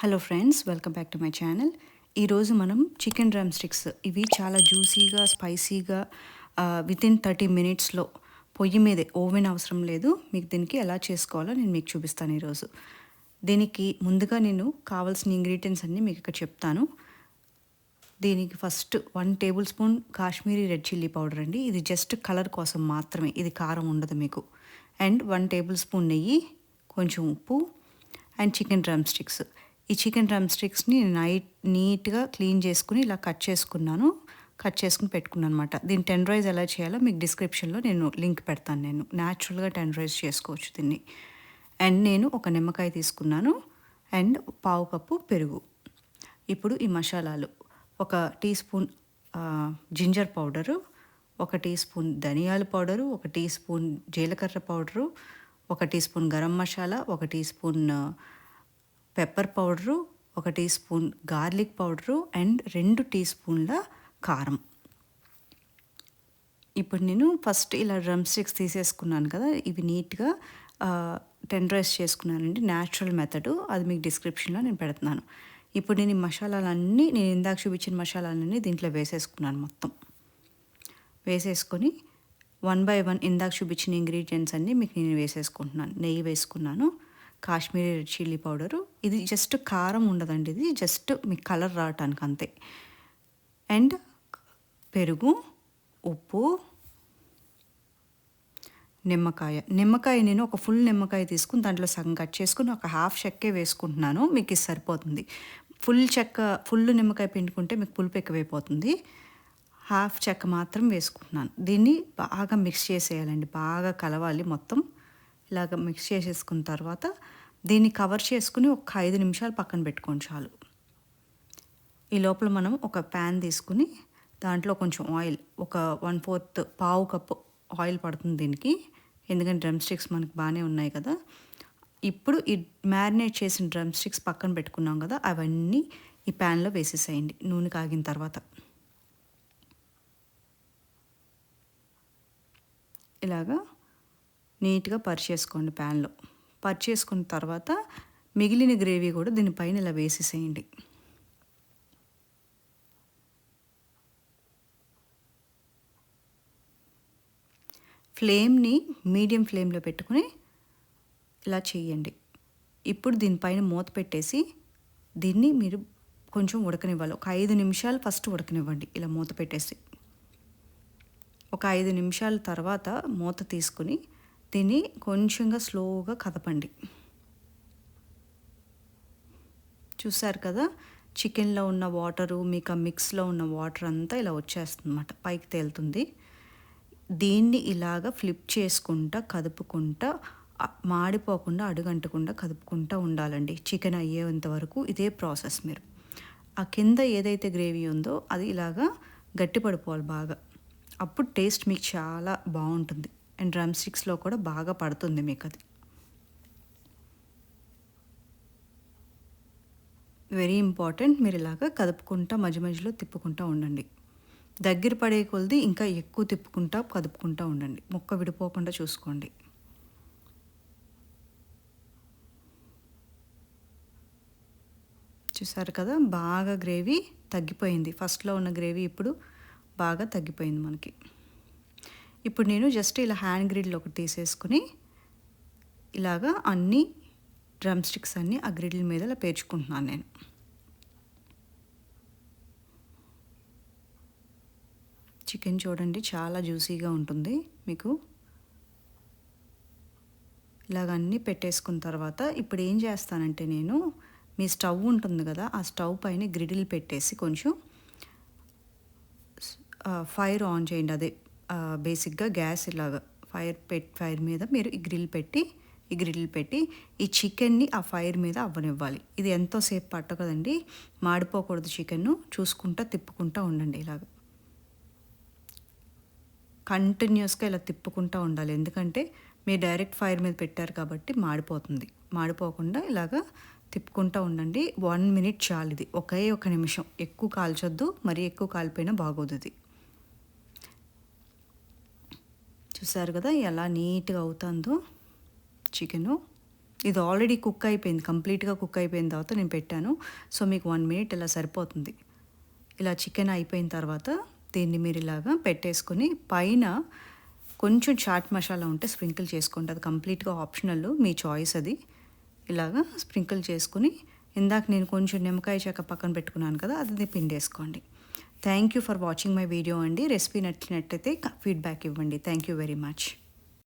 Hello friends, welcome back to my channel. ఈరోజు మనం chicken drum sticks ఇవి చాలా జ్యూసీగా, స్పైసీగా వితిన్ 30 మినిట్స్లో పొయ్యి మీదే, ఓవెన్ అవసరం లేదు. మీకు దీనికి ఎలా చేసుకోవాలో నేను మీకు చూపిస్తాను ఈరోజు. దీనికి ముందుగా నేను కావాల్సిన ఇంగ్రీడియంట్స్ అన్నీ మీకు ఇక్కడ చెప్తాను. దీనికి first 1 table spoon Kashmiri red chilli powder అండి. ఇది జస్ట్ కలర్ కోసం మాత్రమే, ఇది కారం ఉండదు మీకు. అండ్ 1 టేబుల్ స్పూన్ నెయ్యి, కొంచెం ఉప్పు అండ్ చికెన్ డ్రమ్ స్టిక్స్. ఈ చికెన్ డ్రమ్ స్టిక్స్ని నీట్గా క్లీన్ చేసుకుని ఇలా కట్ చేసుకుని పెట్టుకున్నాను అనమాట. దీన్ని టెండరైజ్ ఎలా చేయాలో మీకు డిస్క్రిప్షన్లో నేను లింక్ పెడతాను. నేను న్యాచురల్గా టెండరైజ్ చేసుకోవచ్చు దీన్ని. అండ్ నేను ఒక నిమ్మకాయ తీసుకున్నాను అండ్ పావు కప్పు పెరుగు. ఇప్పుడు ఈ మసాలాలు: 1 teaspoon ginger powder, 1 teaspoon ధనియాల పౌడరు, 1 టీ స్పూన్ జీలకర్ర powder, 1 teaspoon garam masala, 1 teaspoon pepper powder, 1 teaspoon garlic powder and 2 టీ స్పూన్ల కారం. ఇప్పుడు నేను ఫస్ట్ ఇలా డ్రమ్ స్టిక్స్ తీసేసుకున్నాను కదా, ఇవి నీట్గా టెండరైజ్ చేసుకున్నానండి. న్యాచురల్ మెథడు, అది మీకు డిస్క్రిప్షన్లో నేను పెడుతున్నాను. ఇప్పుడు నేను ఈ మసాలాలన్నీ, నేను ఇందాక చూపించిన మసాలాలన్నీ దీంట్లో వేసేసుకున్నాను. మొత్తం వేసేసుకొని 1 బై 1 ఇందాక చూపించిన ఇంగ్రీడియంట్స్ అన్నీ మీకు నేను వేసేసుకుంటున్నాను. నెయ్యి వేసుకున్నాను, కాశ్మీరీ రెడ్ చిల్లీ పౌడరు, ఇది జస్ట్ కారం ఉండదండి, ఇది జస్ట్ మీకు కలర్ రావటానికి అంతే. అండ్ పెరుగు, ఉప్పు, నిమ్మకాయ నేను ఒక ఫుల్ నిమ్మకాయ తీసుకుని దాంట్లో సగం కట్ చేసుకుని ఒక హాఫ్ చెక్కే వేసుకుంటున్నాను. మీకు ఇది సరిపోతుంది. ఫుల్ నిమ్మకాయ పిండుకుంటే మీకు పులుపు ఎక్కువైపోతుంది. హాఫ్ చెక్క మాత్రం వేసుకుంటున్నాను. దీన్ని బాగా మిక్స్ చేసేయాలండి, బాగా కలవాలి మొత్తం. ఇలాగ మిక్స్ చేసేసుకున్న తర్వాత దీన్ని కవర్ చేసుకుని ఒక 5 నిమిషాలు పక్కన పెట్టుకోండి చాలు. ఈ లోపల మనం ఒక ప్యాన్ తీసుకుని దాంట్లో కొంచెం ఆయిల్, ఒక 1/4 పావు కప్పు ఆయిల్ పడుతుంది దీనికి, ఎందుకంటే డ్రమ్ స్టిక్స్ మనకి బాగానే ఉన్నాయి కదా. ఇప్పుడు ఈ మ్యారినేట్ చేసిన డ్రమ్ స్టిక్స్ పక్కన పెట్టుకున్నాం కదా, అవన్నీ ఈ ప్యాన్లో వేసేసేయండి నూనె కాగిన తర్వాత. ఇలాగా నీట్గా పరిచేసుకోండి ప్యాన్లో. పరిచేసుకున్న తర్వాత మిగిలిన గ్రేవీ కూడా దీనిపైన ఇలా వేసేసేయండి. ఫ్లేమ్ని మీడియం ఫ్లేమ్లో పెట్టుకుని ఇలా చేయండి. ఇప్పుడు దీనిపైన మూత పెట్టేసి దీన్ని మీరు కొంచెం ఉడకనివ్వాలి. ఒక 5 నిమిషాలు ఫస్ట్ ఉడకనివ్వండి ఇలా మూత పెట్టేసి. ఒక 5 నిమిషాల తర్వాత మూత తీసుకుని దీన్ని కొంచెంగా స్లోగా కదపండి. చూసారు కదా, చికెన్లో ఉన్న వాటరు మీకు ఆ మిక్స్లో ఉన్న వాటర్ అంతా ఇలా వచ్చేస్తుంది అన్నమాట, పైకి తేలుతుంది. దీన్ని ఇలాగ ఫ్లిప్ చేసుకుంటా కదుపుకుంటా, మాడిపోకుండా అడుగంటకుండా కదుపుకుంటూ ఉండాలండి చికెన్ అయ్యేంత వరకు. ఇదే ప్రాసెస్. మీరు ఆ కింద ఏదైతే గ్రేవీ ఉందో అది ఇలాగా గట్టిపడిపోవాలి బాగా, అప్పుడు టేస్ట్ మీకు చాలా బాగుంటుంది. అండ్ డ్రమ్ స్టిక్స్లో కూడా బాగా పడుతుంది మీకు అది. వెరీ ఇంపార్టెంట్, మీరు ఇలాగా కదుపుకుంటా మధ్య మధ్యలో తిప్పుకుంటూ ఉండండి. దగ్గర పడే కొలది ఇంకా ఎక్కువ తిప్పుకుంటా కదుపుకుంటూ ఉండండి, ముక్క విడిపోకుండా చూసుకోండి. చూసారు కదా, బాగా గ్రేవీ తగ్గిపోయింది. ఫస్ట్లో ఉన్న గ్రేవీ ఇప్పుడు బాగా తగ్గిపోయింది మనకి. ఇప్పుడు నేను జస్ట్ ఇలా హ్యాండ్ గ్రిల్ ఒకటి తీసేసుకుని ఇలాగా అన్ని డ్రమ్ స్టిక్స్ అన్నీ ఆ గ్రిల్ మీద ఇలా పేర్చుకుంటున్నాను నేను. చికెన్ చూడండి చాలా జ్యూసీగా ఉంటుంది మీకు. ఇలాగ అన్నీ పెట్టేసుకున్న తర్వాత ఇప్పుడు ఏం చేస్తానంటే, నేను మీ స్టవ్ ఉంటుంది కదా, ఆ స్టవ్ పైన గ్రిడిల్ పెట్టేసి కొంచెం ఫైర్ ఆన్ చేయండి. అదే బేసిక్గా గ్యాస్ ఇలాగా ఫైర్ మీద మీరు ఈ గ్రిల్ పెట్టి ఈ చికెన్ని ఆ ఫైర్ మీద అవ్వనివ్వాలి. ఇది ఎంతోసేపు పట్టకదండి, మాడిపోకూడదు. చికెన్ను చూసుకుంటా తిప్పుకుంటూ ఉండండి. ఇలాగ కంటిన్యూస్గా ఇలా తిప్పుకుంటూ ఉండాలి, ఎందుకంటే మీరు డైరెక్ట్ ఫైర్ మీద పెట్టారు కాబట్టి మాడిపోతుంది. మాడిపోకుండా ఇలాగా తిప్పుకుంటూ ఉండండి. 1 మినిట్ చాలు ఇది, ఒకే 1 నిమిషం. ఎక్కువ కాల్చొద్దు, మరీ ఎక్కువ కాలిపోయినా బాగోదు ఇది. చూసారు కదా ఎలా నీట్గా అవుతుందో చికెను. ఇది ఆల్రెడీ కుక్ అయిపోయింది, కంప్లీట్గా కుక్ అయిపోయిన తర్వాత నేను పెట్టాను. సో మీకు 1 మినిట్ ఇలా సరిపోతుంది. ఇలా చికెన్ అయిపోయిన తర్వాత దీన్ని మీరు ఇలాగా పెట్టేసుకొని పైన కొంచెం చాట్ మసాలా ఉంటే స్ప్రింకిల్ చేసుకోండి. అది కంప్లీట్గా ఆప్షనల్, మీ చాయిస్ అది. ఇలాగా స్ప్రింకిల్ చేసుకుని ఇందాక నేను కొంచెం నిమ్మకాయ చెక్క పక్కన పెట్టుకున్నాను కదా, అది పిండేసుకోండి. Thank you for watching my video అండి. రెసిపీ నచ్చినట్టయితే ఫీడ్బ్యాక్ ఇవ్వండి. Thank you very much.